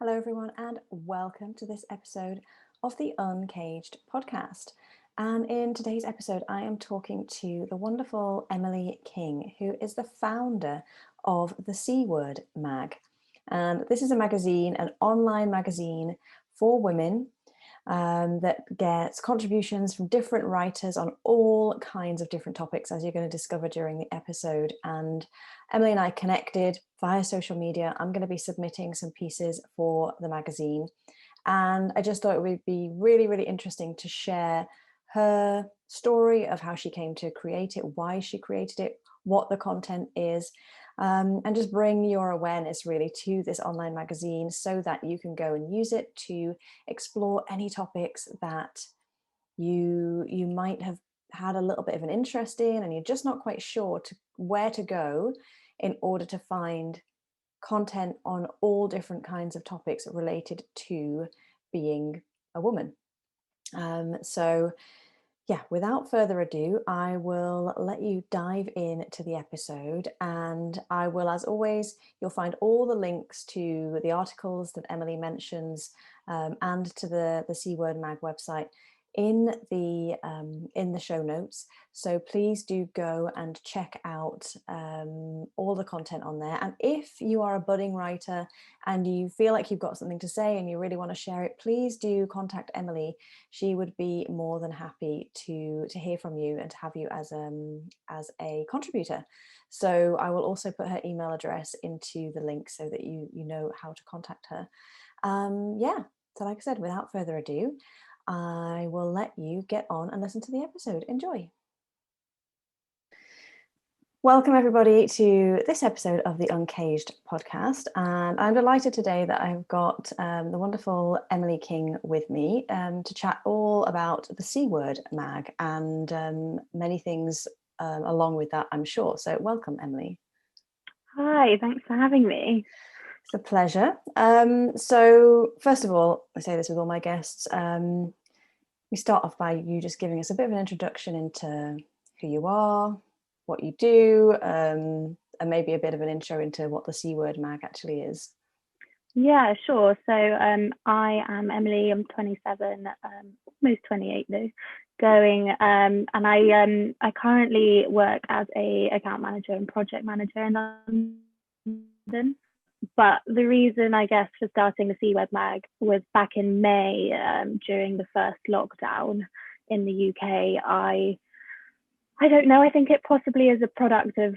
Hello, everyone, and welcome to this episode of the Uncaged podcast. And in today's episode, I am talking to the wonderful Emily King, who is the founder of the C Word Mag. And this is a magazine, an online magazine for women that gets contributions from different writers on all kinds of different topics, as you're going to discover during the episode. And Emily and I connected via social media. I'm going to be submitting some pieces for the magazine. And I just thought it would be really, really interesting to share her story of how she came to create it, why she created it, what the content is, and just bring your awareness really to this online magazine so that you can go and use it to explore any topics that you might have had a little bit of an interest in, and you're just not quite sure where to go in order to find content on all different kinds of topics related to being a woman. So yeah, without further ado, I will let you dive into the episode, and I will, as always, you'll find all the links to the articles that Emily mentions and to the C Word Mag website in the show notes. So please do go and check out all the content on there. And if you are a budding writer and you feel like you've got something to say and you really want to share it, please do contact Emily. She would be more than happy to hear from you and to have you as a contributor. So I will also put her email address into the link so that you know how to contact her. So like I said, without further ado, I will let you get on and listen to the episode. Enjoy. Welcome, everybody, to this episode of the Uncaged podcast. And I'm delighted today that I've got the wonderful Emily King with me to chat all about the C Word Mag and many things along with that, I'm sure. So welcome, Emily. Hi, thanks for having me. It's a pleasure. So first of all, I say this with all my guests, we start off by you just giving us a bit of an introduction into who you are, what you do, and maybe a bit of an intro into what the C Word Mag actually is. Yeah, sure. So I am Emily. I'm 27, almost 28 though, going. And I currently work as a account manager and project manager in London. But the reason, I guess, for starting the C Word Mag was back in May during the first lockdown in the UK. I don't know. I think it possibly is a product of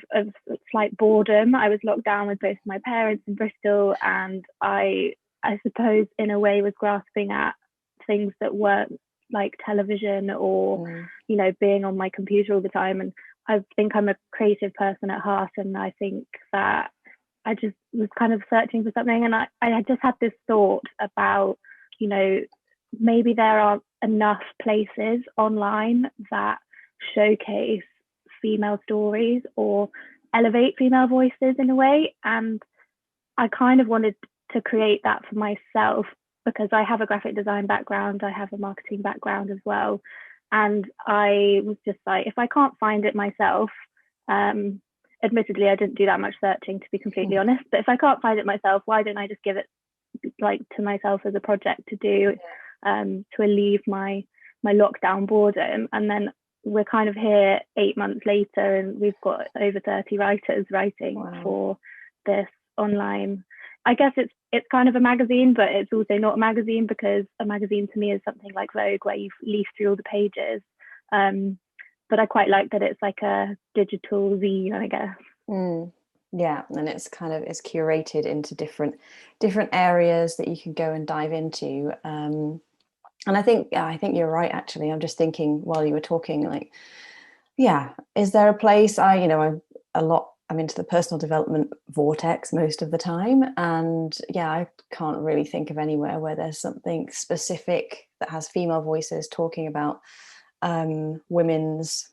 slight boredom. I was locked down with both my parents in Bristol, and I suppose in a way was grasping at things that weren't like television or being on my computer all the time. And I think I'm a creative person at heart, and I think that I just was kind of searching for something, and I had just had this thought about maybe there are enough places online that showcase female stories or elevate female voices in a way. And I kind of wanted to create that for myself because I have a graphic design background, I have a marketing background as well. And I was just like, if I can't find it myself, admittedly, I didn't do that much searching, to be completely honest, but if I can't find it myself, why don't I just give it like to myself as a project to do to relieve my lockdown boredom? And then we're kind of here 8 months later, and we've got over 30 writers writing for this online. I guess it's kind of a magazine, but it's also not a magazine, because a magazine to me is something like Vogue where you leaf through all the pages. But I quite like that it's like a digital zine, I guess. Yeah, and it's curated into different areas that you can go and dive into. And I think you're right, actually. I'm just thinking while you were talking, like, yeah, is there a place? I'm into the personal development vortex most of the time, and yeah, I can't really think of anywhere where there's something specific that has female voices talking about women's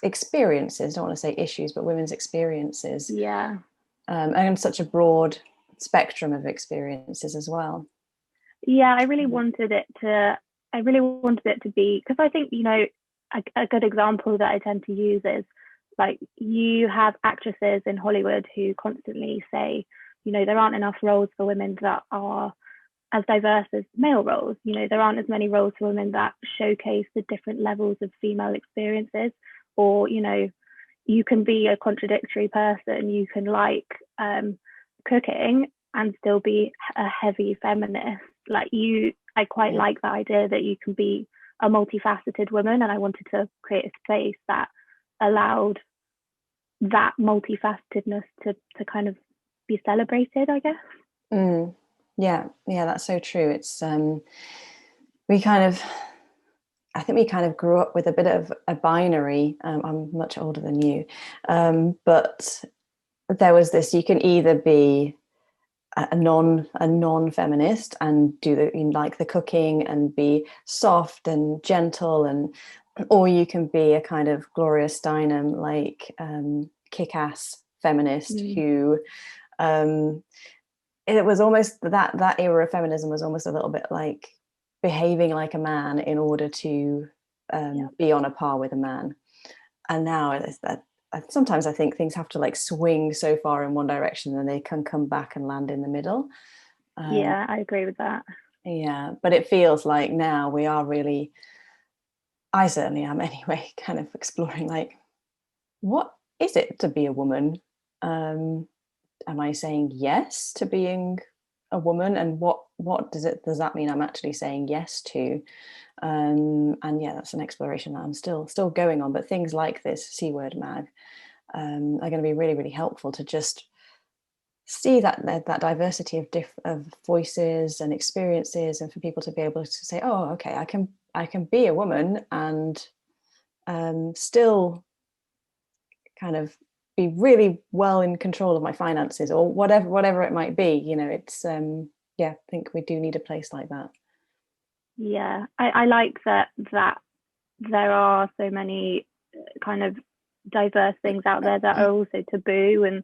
experiences. Don't want to say issues, but women's experiences. Yeah. And such a broad spectrum of experiences as well. Yeah, I really wanted it to be, because I think, a good example that I tend to use is like, you have actresses in Hollywood who constantly say, there aren't enough roles for women that are as diverse as male roles. There aren't as many roles for women that showcase the different levels of female experiences, or you can be a contradictory person. You can like cooking and still be a heavy feminist. I quite like the idea that you can be a multifaceted woman, and I wanted to create a space that allowed that multifacetedness to kind of be celebrated, I guess. Yeah, that's so true. It's we kind of I think we kind of grew up with a bit of a binary. I'm much older than you, but there was this: you can either be a non-feminist and like the cooking and be soft and gentle, and or you can be a kind of Gloria Steinem, like kick-ass feminist who it was almost that era of feminism was almost a little bit like behaving like a man in order to be on a par with a man. And now it's that sometimes I think things have to like swing so far in one direction and they can come back and land in the middle. Yeah, I agree with that. Yeah, but it feels like now we are really, I certainly am anyway, kind of exploring like, what is it to be a woman? Am I saying yes to being a woman, and what does that mean I'm actually saying yes to? And yeah, that's an exploration that I'm still going on, but things like this C Word Mag are going to be really, really helpful to just see that diversity of voices and experiences, and for people to be able to say, oh, okay, I can be a woman and still kind of be really well in control of my finances, or whatever it might be. It's I think we do need a place like that. Yeah, I like that there are so many kind of diverse things out there that are also taboo, and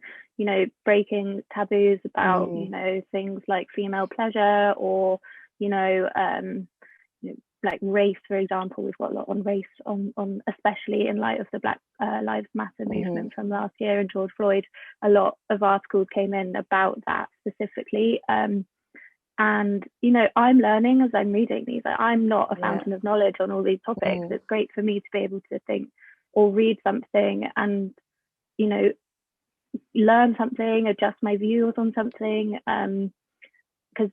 breaking taboos about things like female pleasure, or like race, for example. We've got a lot on race, on especially in light of the Black Lives Matter movement from last year and George Floyd. A lot of articles came in about that specifically. And I'm learning as I'm reading these. I'm not a fountain of knowledge on all these topics. It's great for me to be able to think or read something and learn something, adjust my views on something, because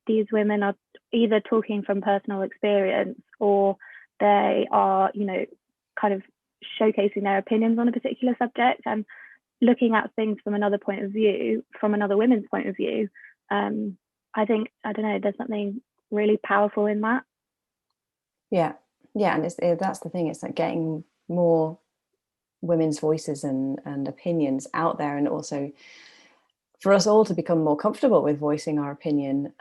these women are either talking from personal experience, or they are kind of showcasing their opinions on a particular subject and looking at things from another point of view, from another woman's point of view. I think, I don't know, there's something really powerful in that. Yeah, and that's the thing. It's like getting more women's voices and opinions out there, and also for us all to become more comfortable with voicing our opinion,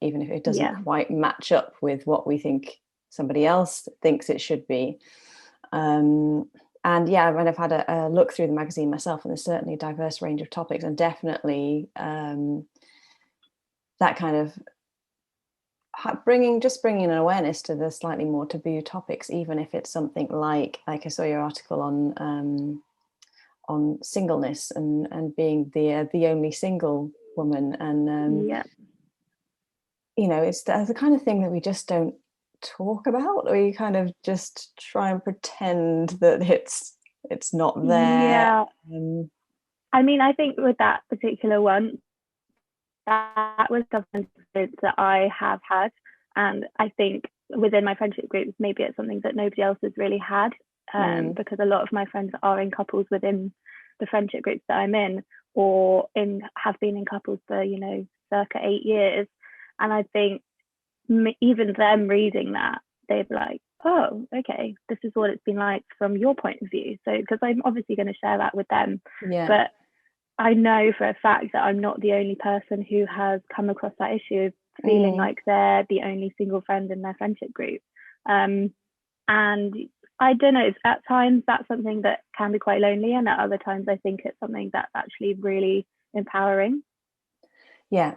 even if it doesn't quite match up with what we think somebody else thinks it should be. And yeah, when I've had a look through the magazine myself, and there's certainly a diverse range of topics, and definitely that kind of bringing an awareness to the slightly more taboo topics, even if it's something like I saw your article on singleness and being the only single woman, and it's the kind of thing that we just don't talk about, or you kind of just try and pretend that it's not there. I mean, I think with that particular one, that was something that I have had, and I think within my friendship groups, maybe it's something that nobody else has really had, because a lot of my friends are in couples within the friendship groups that I'm in, or have been in couples for circa 8 years, and I think even them reading that, they'd be like, oh, okay, this is what it's been like from your point of view. So because I'm obviously going to share that with them, but I know for a fact that I'm not the only person who has come across that issue of feeling like they're the only single friend in their friendship group. And I don't know, at times that's something that can be quite lonely, and at other times I think it's something that's actually really empowering. Yeah,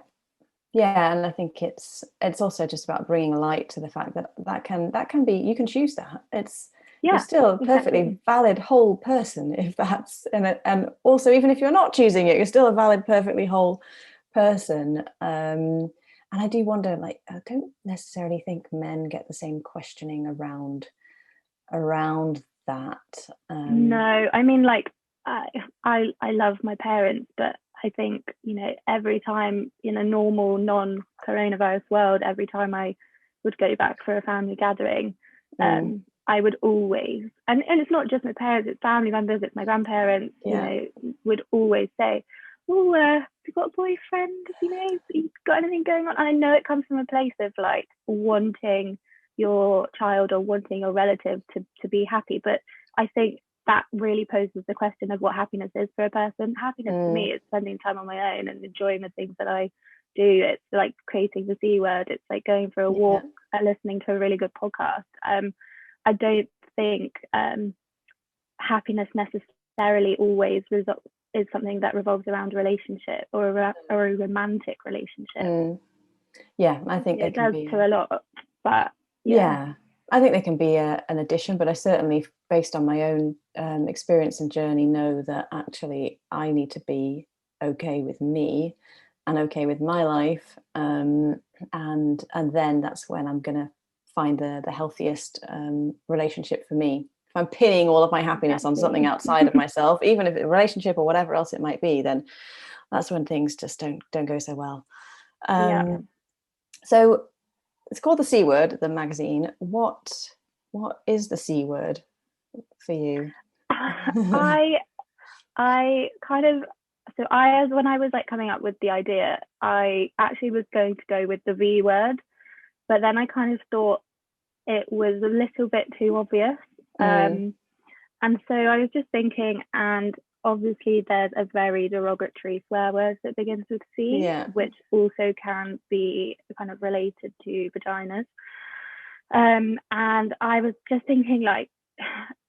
and I think it's also just about bringing light to the fact that can be, you can choose that. you're Yeah, still a perfectly exactly. valid whole person, if that's, and also even if you're not choosing it, you're still a valid, perfectly whole person. And I do wonder, like, I don't necessarily think men get the same questioning around that. No, I mean, like, I I love my parents, but I think, you know, every time in a normal non-coronavirus world, every time I would go back for a family gathering, mm, I would always, and it's not just my parents, it's family members, it's my grandparents, you yeah. know, would always say, "Oh, have you got a boyfriend? You know, you got anything going on?" And I know it comes from a place of like wanting your child or wanting your relative to be happy, but I think that really poses the question of what happiness is for a person. Happiness for me Mm, is spending time on my own and enjoying the things that I do. It's like creating the C word. It's like going for a yeah. walk and listening to a really good podcast. I don't think happiness necessarily always is something that revolves around a relationship or a romantic relationship. Mm, yeah, I think they It can does be. to a lot, but yeah, Yeah, I think they can be an addition, but I certainly, based on my own experience and journey, know that actually I need to be okay with me and okay with my life, and then that's when I'm gonna find the healthiest relationship for me. If I'm pinning all of my happiness on something exactly. outside of myself, even if it's a relationship or whatever else it might be, then that's when things just don't go so well. Yeah. So it's called the C Word, the magazine. What is the C word for you? I I kind of so I as when I was like coming up with the idea, I actually was going to go with the V word, but then I kind of thought it was a little bit too obvious. Mm, Um, and so I was just thinking, and obviously there's a very derogatory swear word that begins with C, yeah. which also can be kind of related to vaginas. And I was just thinking, like,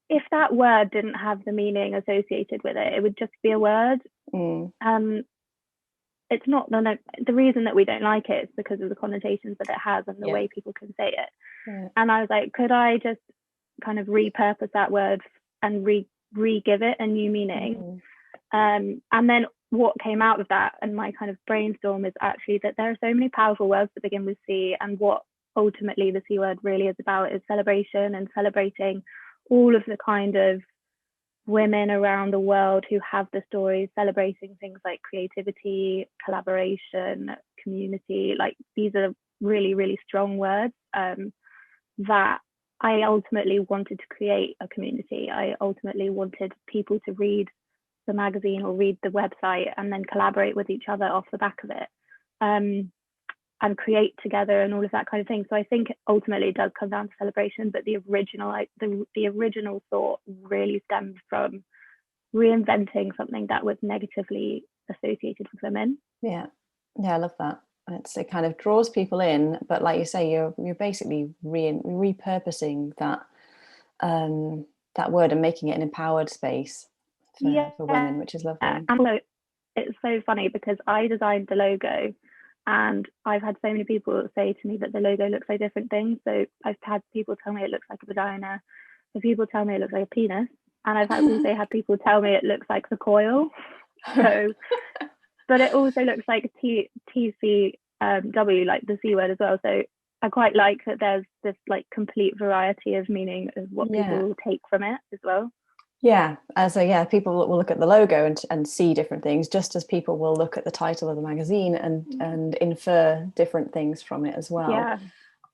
if that word didn't have the meaning associated with it, it would just be a word. Mm, Um, it's not no, no, the reason that we don't like it is because of the connotations that it has and the yeah. way people can say it. Yeah. And I was like, could I just kind of repurpose that word and re-give it a new meaning? Mm, And then what came out of that and my kind of brainstorm is actually that there are so many powerful words that begin with C, and what ultimately the C word really is about is celebration and celebrating all of the kind of women around the world who have the stories, celebrating things like creativity, collaboration, community. Like these are really, really strong words that I ultimately wanted to create a community. I ultimately wanted people to read the magazine or read the website and then collaborate with each other off the back of it. And create together and all of that kind of thing. So I think ultimately it does come down to celebration, but the original, like the original thought really stemmed from reinventing something that was negatively associated with women. yeah. Yeah, I love that. It kind of draws people in, but like you say, you're basically repurposing that word and making it an empowered space Yeah. for women, which is lovely. And so it's so funny because I designed the logo and I've had so many people say to me that the logo looks like different things. So I've had people tell me it looks like a vagina. So people tell me it looks like a penis. And also had people tell me it looks like the coil. So, but it also looks like TCW, like the C word as well. So I quite like that there's this like complete variety of meaning of what Yeah. people take from it as well. Yeah. So yeah, people will look at the logo and see different things, just as people will look at the title of the magazine and infer different things from it as well. Yeah.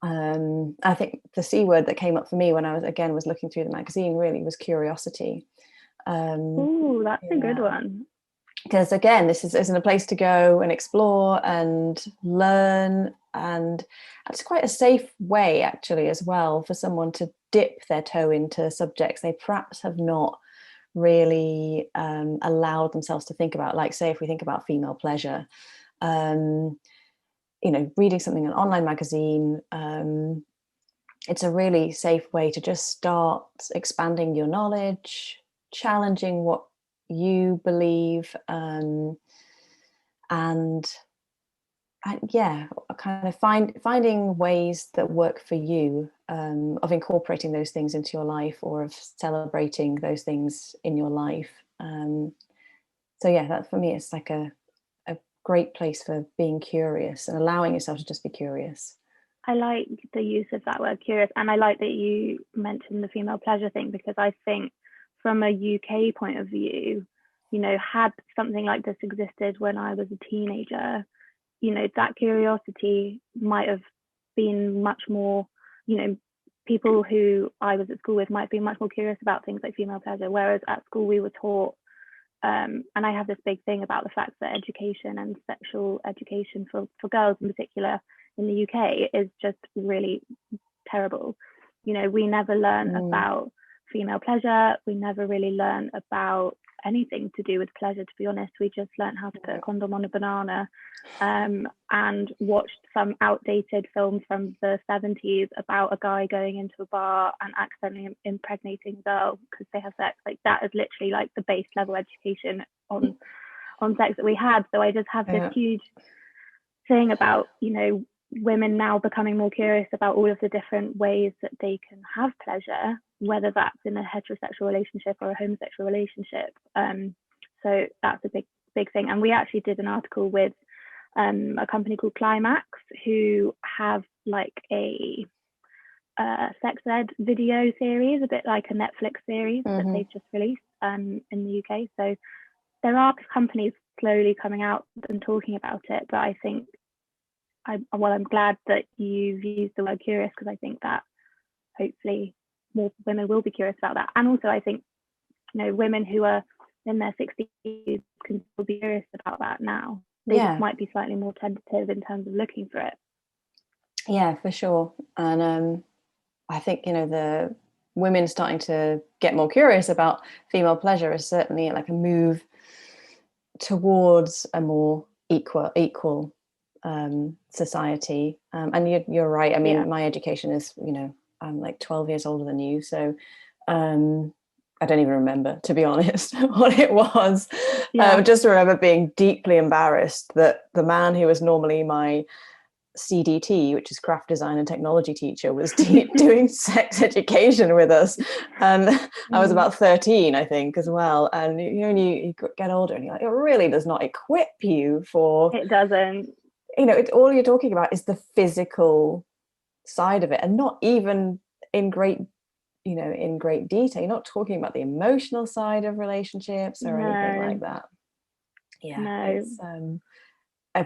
I think the C word that came up for me when I was looking through the magazine really was curiosity. Um, Oh, that's a good yeah, one. because again, this isn't a place to go and explore and learn, and it's quite a safe way actually as well for someone to dip their toe into subjects they perhaps have not really allowed themselves to think about. Like, say, if we think about female pleasure, um, reading something in an online magazine, it's a really safe way to just start expanding your knowledge, challenging what you believe, and yeah, kind of finding ways that work for you, of incorporating those things into your life, or of celebrating those things in your life. So yeah, that for me, it's like a great place for being curious and allowing yourself to just be curious. I like the use of that word curious, and I like that you mentioned the female pleasure thing, because I think from a UK point of view, you know, had something like this existed when I was a teenager, you know, that curiosity might have been much more, you know, people who I was at school with might be much more curious about things like female pleasure, whereas at school we were taught, and I have this big thing about the fact that education and sexual education for girls in particular in the UK is just really terrible. You know, we never learn Mm, about female pleasure. We never really learn about anything to do with pleasure, to be honest. We just learned how to put a condom on a banana, and watched some outdated film from the 70s about a guy going into a bar and accidentally impregnating a girl because they have sex. Like, that is literally like the base level education on sex that we had. So I just have this yeah, huge thing about, you know, women now becoming more curious about all of the different ways that they can have pleasure, whether that's in a heterosexual relationship or a homosexual relationship. So that's a big thing. And we actually did an article with a company called Climax, who have like a sex ed video series, a bit like a Netflix series that mm-hmm. they've just released in the UK. So there are companies slowly coming out and talking about it, but I think I'm glad that you've used the word curious, because I think that hopefully more women will be curious about that. And also, I think, you know, women who are in their 60s can still be curious about that now. They just Yeah, might be slightly more tentative in terms of looking for it. yeah, for sure. And I think, you know, the women starting to get more curious about female pleasure is certainly like a move towards a more equal society. And you're right. I Yeah. mean, my education is, you know, I'm like 12 years older than you, so I don't even remember, to be honest, what it was. Yeah. Just remember being deeply embarrassed that the man who was normally my CDT, which is craft design and technology teacher, was doing sex education with us. And I was about 13, I think, as well. And you know, when you get older and you're like, it really does not equip you for, It doesn't. you know, all you're talking about is the physical side of it, and not even in great, you know, in great detail. You're not talking about the emotional side of relationships or anything like No, that. Yeah, no. it's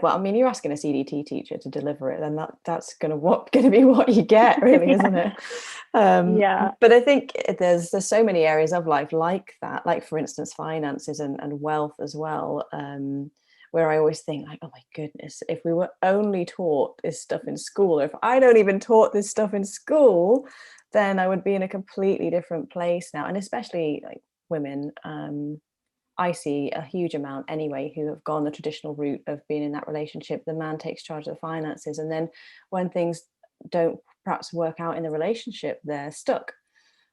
well, I mean, you're asking a CDT teacher to deliver it, then that's going to be what you get, really, isn't Yeah. it? Um, Yeah. but I think there's so many areas of life like that, like for instance, finances and wealth as well, where I always think like, oh my goodness, if we were only taught this stuff in school, or if I don't even taught this stuff in school, then I would be in a completely different place now, and especially like women. I see a huge amount anyway who have gone the traditional route of being in that relationship. The man takes charge of the finances, and then when things don't perhaps work out in the relationship, they're stuck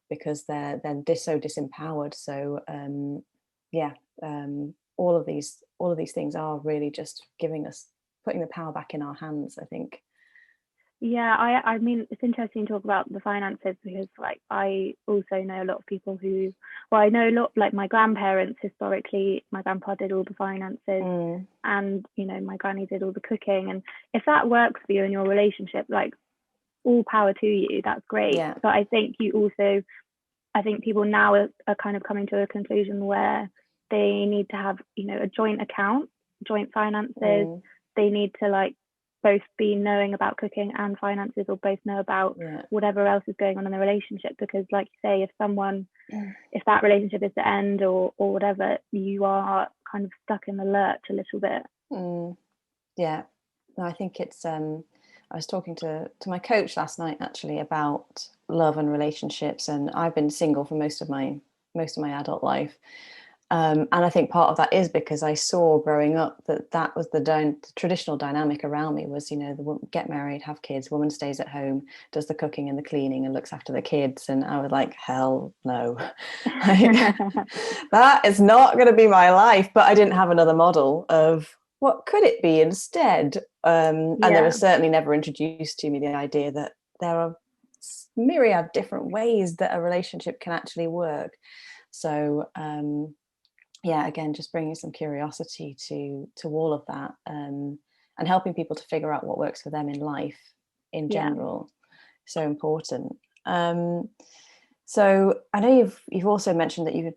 because they're then so disempowered. So yeah, all of these things are really just putting the power back in our hands, I think. Yeah, I mean, it's interesting to talk about the finances, because like I also know a lot of people who, well, I know a lot, like my grandparents historically, my grandpa did all the finances, Mm, and you know, my granny did all the cooking. And if that works for you in your relationship, like, all power to you, that's great. yeah. But I think you also, I think people now are kind of coming to a conclusion where they need to have, you know, a joint account, joint finances. Mm, They need to like both be knowing about cooking and finances, or both know about yeah. whatever else is going on in the relationship. Because like you say, if that relationship is to end, or whatever, you are kind of stuck in the lurch a little bit. Mm, yeah. No, I think it's I was talking to my coach last night actually about love and relationships, and I've been single for most of my adult life. And I think part of that is because I saw growing up that was the traditional dynamic around me was, you know, the woman get married, have kids, woman stays at home, does the cooking and the cleaning and looks after the kids. And I was like, hell no. Like, that is not going to be my life. But I didn't have another model of what could it be instead. And there Yeah. was certainly never introduced to me the idea that there are myriad different ways that a relationship can actually work. So yeah, again, just bringing some curiosity to all of that, and helping people to figure out what works for them in life in Yeah. general. So important. So I know you've also mentioned that you've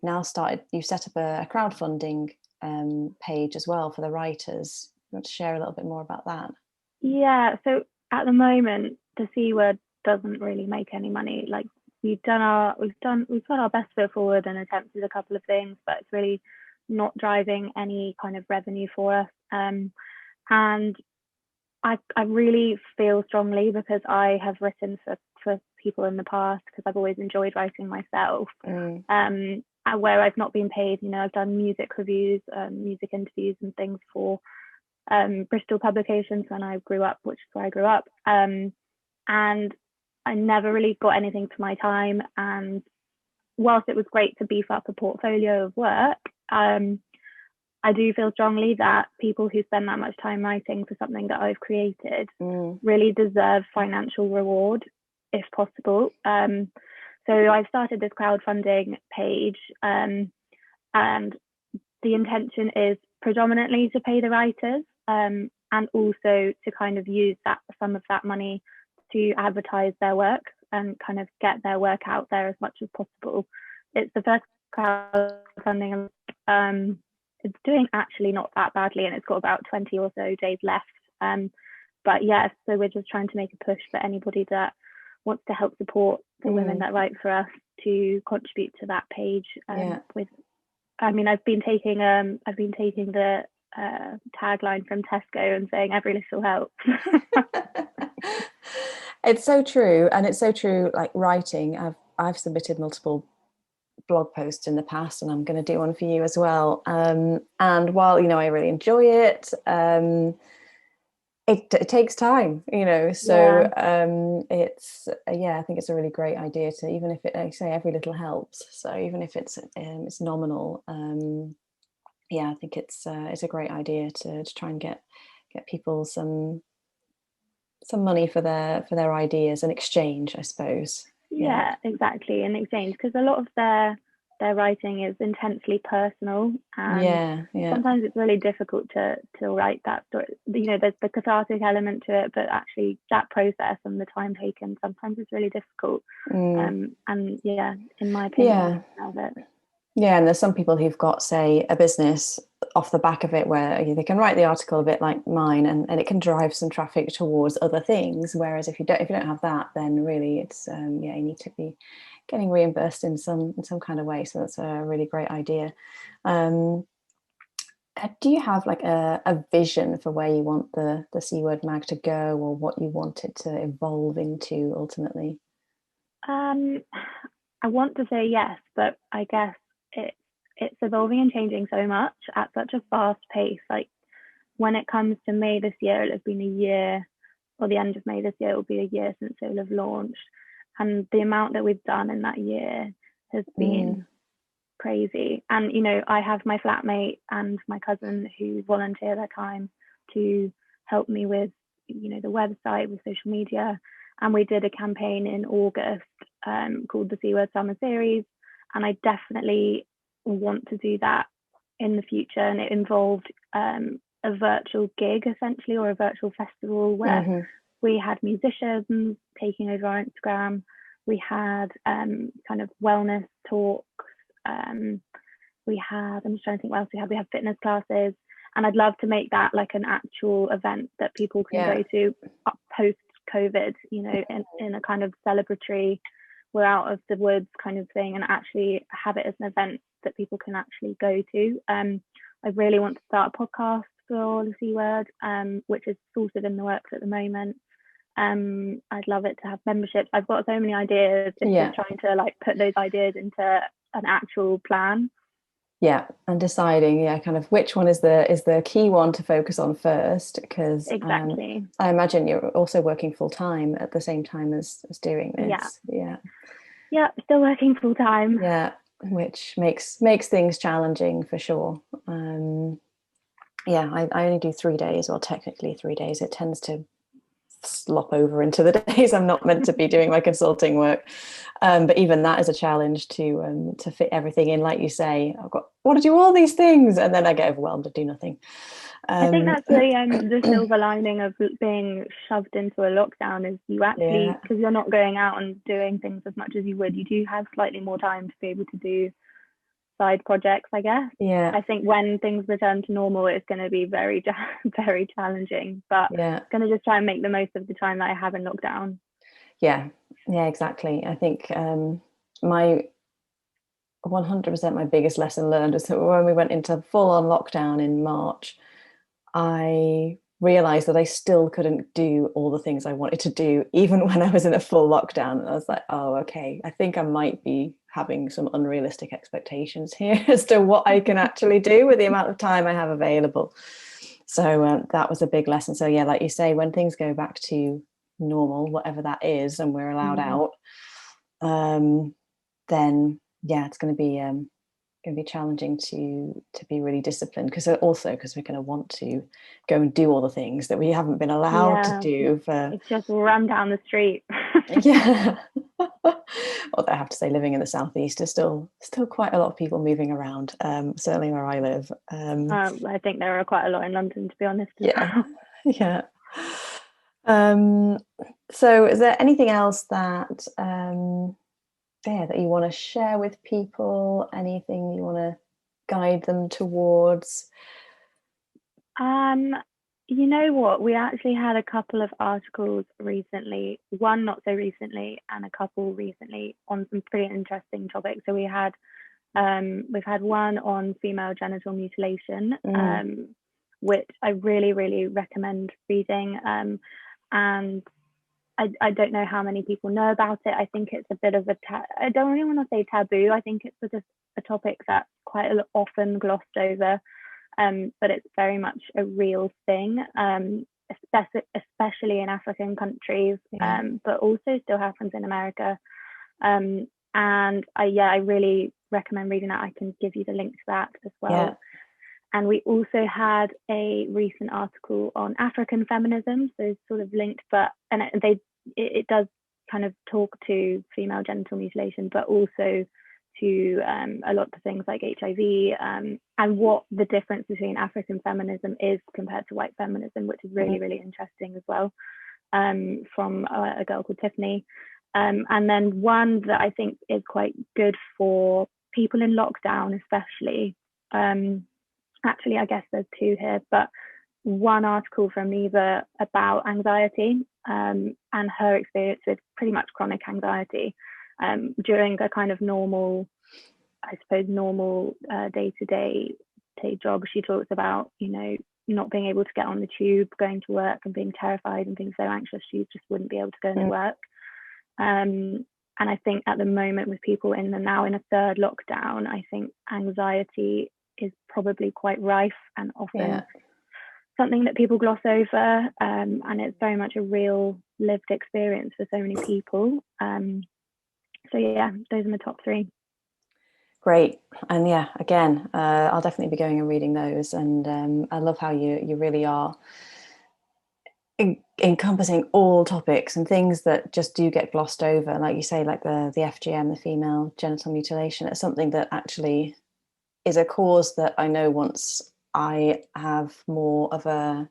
set up a crowdfunding page as well for the writers. You want to share a little bit more about that? Yeah. So at the moment, the C word doesn't really make any money. Like we've put our best foot forward and attempted a couple of things, but it's really not driving any kind of revenue for us. And I really feel strongly, because I have written for people in the past, because I've always enjoyed writing myself. Where I've not been paid, I've done music reviews, music interviews and things for Bristol publications when I grew up, which is where I grew up. And I never really got anything for my time. And whilst it was great to beef up a portfolio of work, I do feel strongly that people who spend that much time writing for something that I've created really deserve financial reward, if possible. So I've started this crowdfunding page, and the intention is predominantly to pay the writers, and also to kind of use some of that money to advertise their work and kind of get their work out there as much as possible. It's the first crowdfunding. It's doing actually not that badly, and it's got about 20 or so days left. But yeah, so we're just trying to make a push for anybody that wants to help support the women that write for us to contribute to that page. I've been taking the tagline from Tesco and saying every little helps. It's so true, and it's so true. Like writing, I've submitted multiple blog posts in the past, and I'm going to do one for you as well. And while I really enjoy it, it takes time, so it's I think it's a really great idea to, even if it, like say, every little helps, so even if it's nominal, I think it's a great idea to try and get people some money for their ideas, and exchange, I suppose. Yeah, exactly, in exchange, because a lot of their writing is intensely personal, and sometimes it's really difficult to write that story. There's the cathartic element to it, but actually that process and the time taken sometimes is really difficult. And in my opinion, and there's some people who've got, say, a business off the back of it, where they can write the article a bit like mine, and it can drive some traffic towards other things. Whereas if you don't have that, then really it's you need to be getting reimbursed in some kind of way. So that's a really great idea. Do you have like a vision for where you want the C Word mag to go, or what you want it to evolve into ultimately? I want to say yes, but I guess it's evolving and changing so much at such a fast pace. Like when it comes to May this year, it'll have been a year, or the end of May this year, it will be a year since it will have launched. And the amount that we've done in that year has been crazy. And, I have my flatmate and my cousin who volunteer their time to help me with, the website, with social media. And we did a campaign in August called the C Word Summer Series. And I definitely want to do that in the future. And it involved a virtual gig, essentially, or a virtual festival where we had musicians taking over our Instagram. We had kind of wellness talks. I'm just trying to think what else we had. We had fitness classes. And I'd love to make that like an actual event that people can go to post-COVID, in a kind of celebratory, we're out of the woods kind of thing, and actually have it as an event that people can actually go to. I really want to start a podcast for the C Word, which is sort of in the works at the moment. I'd love it to have memberships. I've got so many ideas. It's just trying to like put those ideas into an actual plan. And deciding kind of which one is the key one to focus on first, because exactly. I imagine you're also working full time at the same time as doing this. Still working full time, which makes things challenging for sure. yeah, I only do 3 days, or technically 3 days. It tends to slop over into the days I'm not meant to be doing my consulting work. But even that is a challenge to fit everything in. Like you say, I've got want to do all these things, and then I get overwhelmed and do nothing. I think Um, that's the silver lining of being shoved into a lockdown is you actually, yeah, because you're not going out and doing things as much as you would, you do have slightly more time to be able to do side projects, I guess. yeah, I think when things return to normal, it's going to be very, very challenging, but yeah, going to just try and make the most of the time that I have in lockdown. yeah, yeah, exactly. I think my 100% my biggest lesson learned is that when we went into full on lockdown in March, I realized that I still couldn't do all the things I wanted to do, even when I was in a full lockdown. And I was like, oh, okay, I think I might be having some unrealistic expectations here as to what I can actually do with the amount of time I have available. So that was a big lesson. So, yeah, like you say, when things go back to normal, whatever that is, and we're allowed Mm. out, um, then yeah, it's going to be challenging to be really disciplined, because we're going to want to go and do all the things that we haven't been allowed to Yeah, do for it's just run down the street. yeah. Although I have to say, living in the southeast is still quite a lot of people moving around, certainly where I live. I think there are quite a lot in London, to be honest, as Yeah, well. yeah. um so is there anything else that yeah, that you want to share with people, anything you want to guide them towards? Um, you know what? We actually had a couple of articles recently, one not so recently, and a couple recently on some pretty interesting topics. So we've had one on female genital mutilation, Mm, which I really, really recommend reading. And I don't know how many people know about it. I think it's a bit of I don't really want to say taboo. I think it's just a topic that's quite often glossed over, but it's very much a real thing, especially in African countries, yeah, but also still happens in America. And I really recommend reading that. I can give you the link to that as yeah. well. And we also had a recent article on African feminism, so sort of linked, but and it does kind of talk to female genital mutilation, but also to a lot of things like HIV, and what the difference between African feminism is compared to white feminism, which is Mm, really, really interesting as well, from a girl called Tiffany. And then one that I think is quite good for people in lockdown, especially. Actually, I guess there's two here, but one article from Neva about anxiety, and her experience with pretty much chronic anxiety, during a kind of normal, I suppose, normal day to day job. She talks about, not being able to get on the tube, going to work, and being terrified and being so anxious she just wouldn't be able to go into mm, work. And I think at the moment, with people now in a third lockdown, I think anxiety is probably quite rife and yeah. often something that people gloss over, and it's very much a real lived experience for so many people. So yeah, those are my top three. Great. And yeah, again, I'll definitely be going and reading those. And I love how you really are encompassing all topics and things that just do get glossed over. Like you say, like the FGM, the female genital mutilation. It's something that actually is a cause that I know, once I have more of a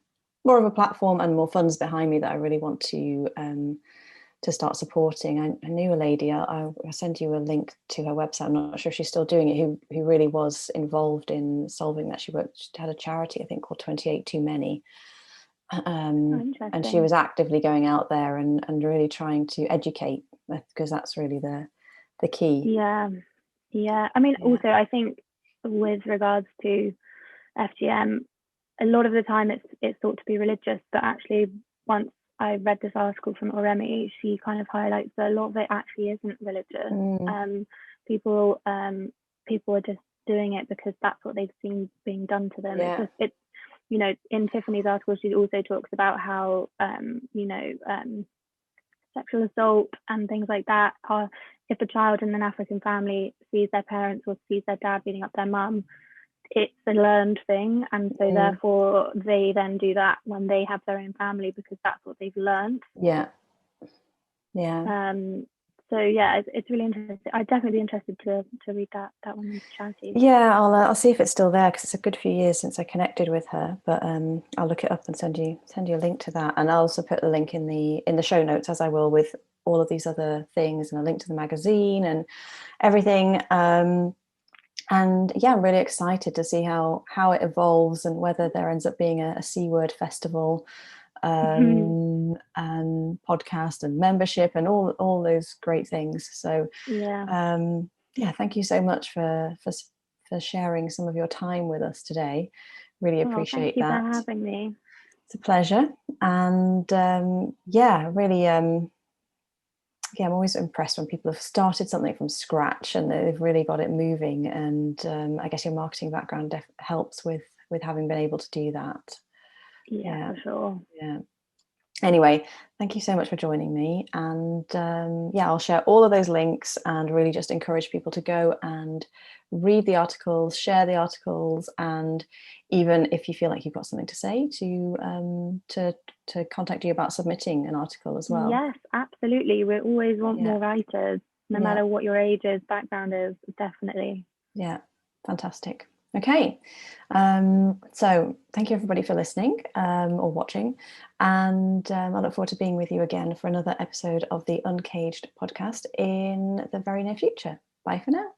platform and more funds behind me, that I really want to start supporting. I knew a lady. I'll send you a link to her website. I'm not sure if she's still doing it. Who really was involved in solving that. She had a charity, I think, called 28 Too Many, Oh, and she interesting. was actively going out there and really trying to educate, because that's really the key. Yeah, yeah. I mean, Yeah. also, I think with regards to FGM, a lot of the time it's thought to be religious, but actually, once I read this article from Oremi, she kind of highlights that a lot of it actually isn't religious. Mm, Um, people people are just doing it because that's what they've seen being done to them. It's yeah. just it's in Tiffany's article, she also talks about how sexual assault and things like that are, if a child in an African family sees their parents or sees their dad beating up their mum, it's a learned thing, and so therefore they then do that when they have their own family because that's what they've learned. Yeah. So yeah, it's really interesting. I'd definitely be interested to read that woman's charity. Yeah, I'll see if it's still there because it's a good few years since I connected with her. But I'll look it up and send you a link to that, and I'll also put the link in the show notes, as I will with all of these other things, and a link to the magazine and everything. And yeah, I'm really excited to see how it evolves and whether there ends up being a C Word festival and podcast and membership and all those great things. So yeah, thank you so much for sharing some of your time with us today. Really appreciate that. Thank you for having me. It's a pleasure. And yeah, really yeah, I'm always impressed when people have started something from scratch and they've really got it moving. And I guess your marketing background helps with having been able to do that. Yeah, for sure. Yeah. Anyway, thank you so much for joining me. And yeah, I'll share all of those links and really just encourage people to go and read the articles, share the articles, and even if you feel like you've got something to say, to contact you about submitting an article as well. Yes, absolutely. We always want more writers, no matter what your age is, background is, definitely. Yeah, fantastic. Okay, so thank you everybody for listening or watching, and I look forward to being with you again for another episode of the Uncaged podcast in the very near future. Bye for now.